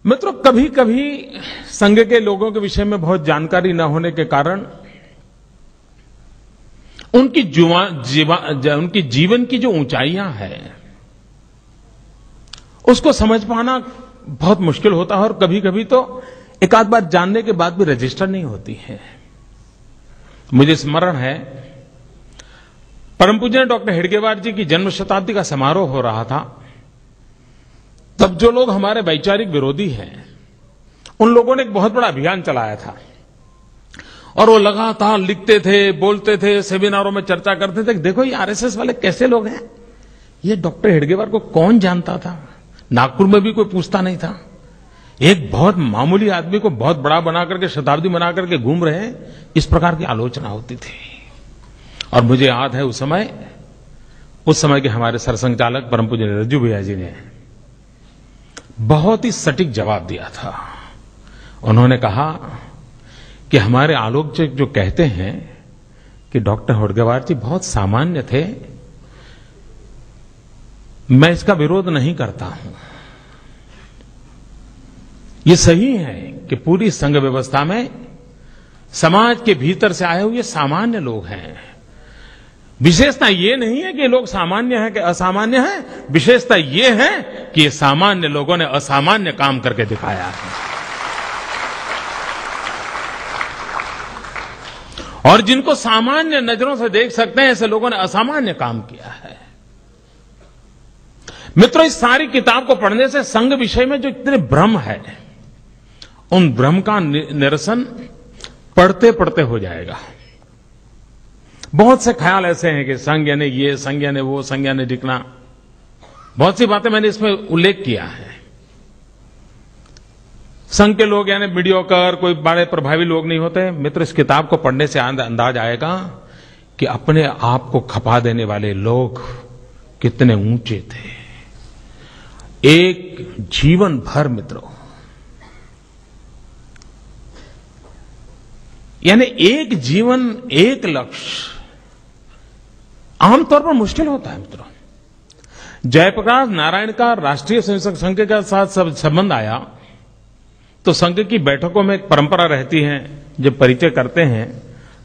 मित्रों, कभी कभी संघ के लोगों के विषय में बहुत जानकारी न होने के कारण उनकी जीवन की जो ऊंचाइयां हैं उसको समझ पाना बहुत मुश्किल होता है और कभी कभी तो एक आध बार जानने के बाद भी रजिस्टर नहीं होती है। मुझे स्मरण है, परम पूज्य डॉक्टर हेडगेवार जी की जन्म शताब्दी का समारोह हो रहा था। तब जो लोग हमारे वैचारिक विरोधी हैं उन लोगों ने एक बहुत बड़ा अभियान चलाया था और वो लगातार लिखते थे, बोलते थे, सेमिनारों में चर्चा करते थे। देखो ये आरएसएस वाले कैसे लोग हैं, ये डॉक्टर हेडगेवार को कौन जानता था, नागपुर में भी कोई पूछता नहीं था। एक बहुत मामूली आदमी को बहुत बड़ा बना करके, शताब्दी बना करके घूम रहे हैं, इस प्रकार की आलोचना होती थी। और मुझे याद है उस समय के हमारे सरसंघचालक परम पूज्य रज्जू भैया जी ने बहुत ही सटीक जवाब दिया था। उन्होंने कहा कि हमारे आलोचक जो कहते हैं कि डॉक्टर हेडगेवार जी बहुत सामान्य थे, मैं इसका विरोध नहीं करता हूं। ये सही है कि पूरी संघ व्यवस्था में समाज के भीतर से आए हुए सामान्य लोग हैं। विशेषता ये नहीं है कि लोग सामान्य हैं कि असामान्य हैं, विशेषता ये है कि ये सामान्य लोगों ने असामान्य काम करके दिखाया है। और जिनको सामान्य नजरों से देख सकते हैं ऐसे लोगों ने असामान्य काम किया है। मित्रों, इस सारी किताब को पढ़ने से संघ विषय में जो इतने भ्रम है उन भ्रम का निरसन पढ़ते पढ़ते हो जाएगा। बहुत से ख्याल ऐसे हैं कि संघ यानी ये, संघ यानी वो, संघ यानी दिखना, बहुत सी बातें मैंने इसमें उल्लेख किया है। संघ के लोग यानी मीडियोकर, कोई बड़े प्रभावी लोग नहीं होते। मित्र, इस किताब को पढ़ने से अंदाज आएगा कि अपने आप को खपा देने वाले लोग कितने ऊंचे थे। एक जीवन भर मित्रों, यानी एक जीवन, एक लक्ष्य आमतौर पर मुश्किल होता है। मित्रों, जयप्रकाश नारायण का राष्ट्रीय स्वयंसेवक संघ के साथ संबंध आया तो संघ की बैठकों में एक परंपरा रहती है, जब परिचय करते हैं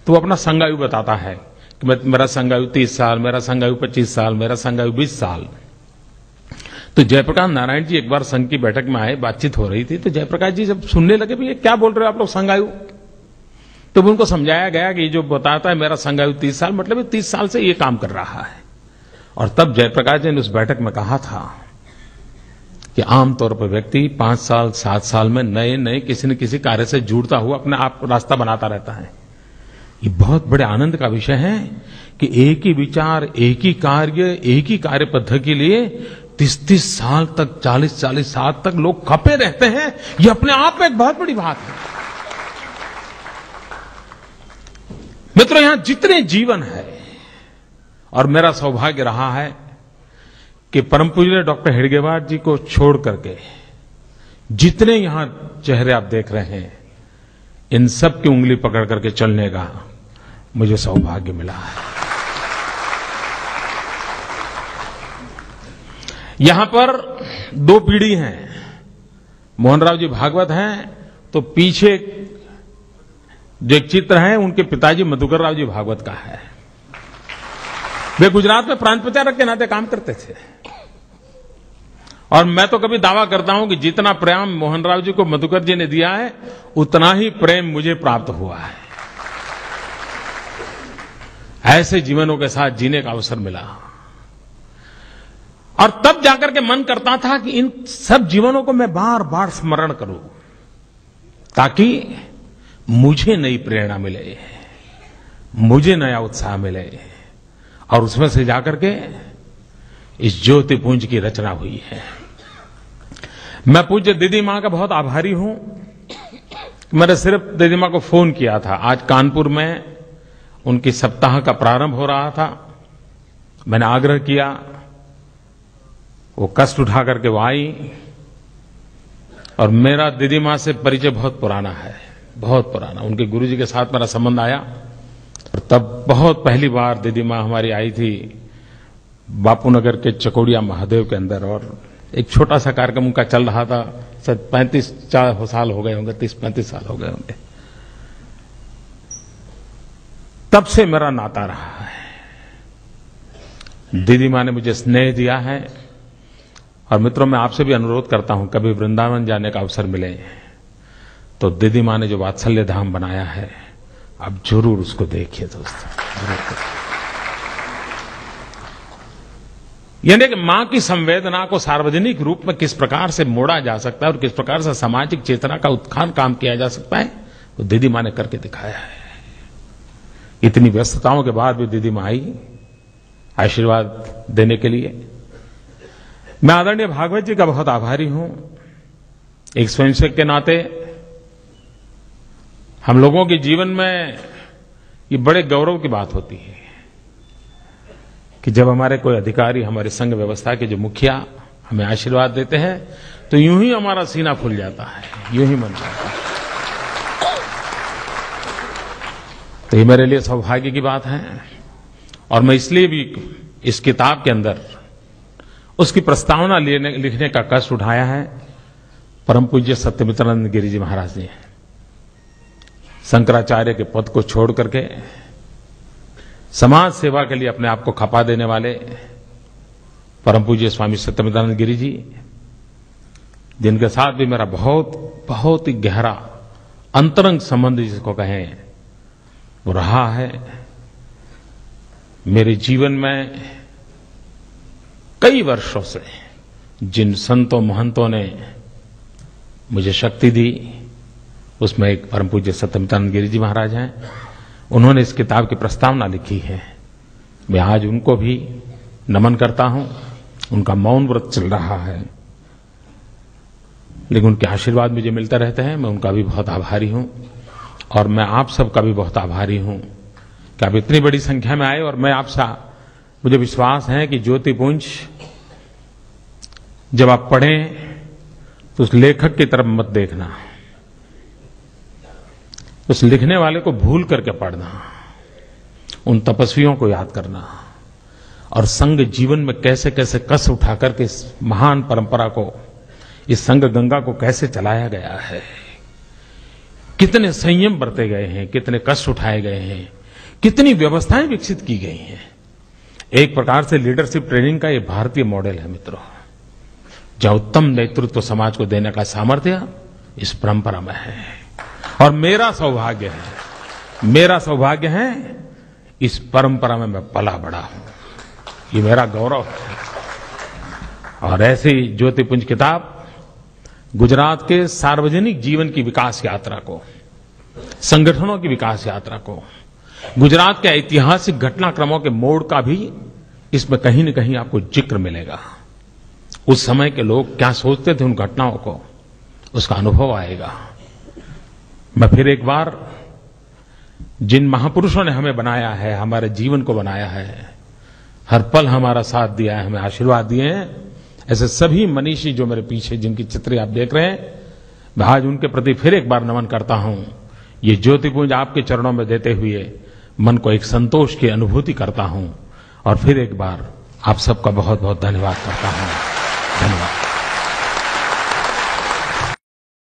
तो वो अपना संघायु बताता है कि मेरा संघायु 30 साल, मेरा संघायु 25 साल, मेरा संघायु 20 साल। तो जयप्रकाश नारायण जी एक बार संघ की बैठक में आए, बातचीत हो रही थी, तो जयप्रकाश जी जब सुनने लगे भैया क्या बोल रहे हो आप लोग संघायु, तो उनको समझाया गया कि ये जो बताता है मेरा संघायु 30 साल, मतलब 30 साल से ये काम कर रहा है। और तब जयप्रकाश जी ने उस बैठक में कहा था कि आमतौर पर व्यक्ति 5 साल 7 साल में नए नए किसी न किसी कार्य से जुड़ता हुआ अपने आप रास्ता बनाता रहता है। ये बहुत बड़े आनंद का विषय है कि एक ही विचार, एक ही कार्य, एक ही कार्य पद्धति के लिए 30-30 साल तक, 40-40 साल तक लोग खपे रहते हैं। ये अपने आप में एक बहुत बड़ी बात है। मित्रों, यहां जितने जीवन है, और मेरा सौभाग्य रहा है कि परम पूज्य डॉक्टर हेडगेवार जी को छोड़ करके जितने यहां चेहरे आप देख रहे हैं, इन सब की उंगली पकड़ करके चलने का मुझे सौभाग्य मिला है। यहां पर 2 पीढ़ी हैं। मोहनराव जी भागवत हैं, तो पीछे जो एक चित्र है उनके पिताजी मधुकर राव जी भागवत का है। वे गुजरात में प्रांत प्रचारक के नाते काम करते थे। और मैं तो कभी दावा करता हूं कि जितना प्रेम मोहनराव जी को मधुकर जी ने दिया है, उतना ही प्रेम मुझे प्राप्त हुआ है। ऐसे जीवनों के साथ जीने का अवसर मिला और तब जाकर के मन करता था कि इन सब जीवनों को मैं बार बार स्मरण करूं ताकि मुझे नई प्रेरणा मिले, मुझे नया उत्साह मिले, और उसमें से जाकर के इस ज्योतिपुंज की रचना हुई है। मैं पूज्य दीदी मां का बहुत आभारी हूं। मैंने सिर्फ दीदी मां को फोन किया था। आज कानपुर में उनकी सप्ताह का प्रारंभ हो रहा था। मैंने आग्रह किया, वो कष्ट उठा करके वो आई, और मेरा दीदी मां से परिचय बहुत पुराना है, बहुत पुराना। उनके गुरुजी के साथ मेरा संबंध आया, और तब बहुत पहली बार दीदी मां हमारी आई थी बापूनगर के चकोड़िया महादेव के अंदर, और एक छोटा सा कार्यक्रम उनका चल रहा था, 35 साल हो गए होंगे, 30-35 साल हो गए होंगे। तब से मेरा नाता रहा है। दीदी माँ ने मुझे स्नेह दिया है। और मित्रों, मैं आपसे भी अनुरोध करता हूं, कभी वृंदावन जाने का अवसर मिले तो दीदी माँ ने जो वात्सल्य धाम बनाया है, आप जरूर उसको देखिए दोस्तों, जरूर। यानी कि मां की संवेदना को सार्वजनिक रूप में किस प्रकार से मोड़ा जा सकता है और किस प्रकार से सामाजिक चेतना का उत्थान काम किया जा सकता है, वो दीदी मां ने करके दिखाया है। इतनी व्यस्तताओं के बाद भी दीदी मां आई आशीर्वाद देने के लिए। मैं आदरणीय भागवत जी का बहुत आभारी हूं। एक स्वयंसेवक के नाते हम लोगों के जीवन में ये बड़े गौरव की बात होती है कि जब हमारे कोई अधिकारी, हमारे संघ व्यवस्था के जो मुखिया हमें आशीर्वाद देते हैं तो यूं ही हमारा सीना फूल जाता है, यूं ही मन करता है। तो ये मेरे लिए सौभाग्य की बात है। और मैं इसलिए भी इस किताब के अंदर उसकी प्रस्तावना लिखने का कष्ट उठाया है। परम पूज्य सत्यमित्रानंद गिरि जी महाराज ने शंकराचार्य के पद को छोड़ करके समाज सेवा के लिए अपने आप को खपा देने वाले परम पूज्य स्वामी सत्यमित्रानंद गिरि जी, जिनके साथ भी मेरा बहुत ही गहरा अंतरंग संबंध जिसको कहें वो रहा है। मेरे जीवन में कई वर्षों से जिन संतों महंतों ने मुझे शक्ति दी, उसमें एक परम पूज्य सत्यमित्रानंद गिरि जी महाराज हैं। उन्होंने इस किताब की प्रस्तावना लिखी है। मैं आज उनको भी नमन करता हूं। उनका मौन व्रत चल रहा है, लेकिन उनके आशीर्वाद मुझे मिलते रहते हैं। मैं उनका भी बहुत आभारी हूं और मैं आप सबका भी बहुत आभारी हूं कि आप इतनी बड़ी संख्या में आए। और मैं आपसे, मुझे विश्वास है कि ज्योतिपुंज जब आप पढ़ें तो उस लेखक की तरफ मत देखना, उस लिखने वाले को भूल करके पढ़ना, उन तपस्वियों को याद करना और संघ जीवन में कैसे कैसे कस उठा करके इस महान परंपरा को, इस संघ गंगा को कैसे चलाया गया है, कितने संयम बरते गए हैं, कितने कष्ट उठाए गए हैं, कितनी व्यवस्थाएं विकसित की गई हैं। एक प्रकार से लीडरशिप ट्रेनिंग का ये भारतीय मॉडल है मित्रों, जहां उत्तम नेतृत्व समाज को देने का सामर्थ्य इस परंपरा में है। और मेरा सौभाग्य है इस परंपरा में मैं पला बड़ा हूं, ये मेरा गौरव है। और ऐसी ज्योतिपुंज किताब गुजरात के सार्वजनिक जीवन की विकास यात्रा को, संगठनों की विकास यात्रा को, गुजरात के ऐतिहासिक घटनाक्रमों के मोड़ का भी इसमें कहीं न कहीं आपको जिक्र मिलेगा। उस समय के लोग क्या सोचते थे उन घटनाओं को, उसका अनुभव आएगा। मैं फिर एक बार जिन महापुरुषों ने हमें बनाया है, हमारे जीवन को बनाया है, हर पल हमारा साथ दिया है, हमें आशीर्वाद दिए हैं, ऐसे सभी मनीषी जो मेरे पीछे जिनकी चित्र आप देख रहे हैं, मैं आज उनके प्रति फिर एक बार नमन करता हूं। ये ज्योतिपुंज आपके चरणों में देते हुए मन को एक संतोष की अनुभूति करता हूं और फिर एक बार आप सबका बहुत बहुत धन्यवाद करता हूं। धन्यवाद।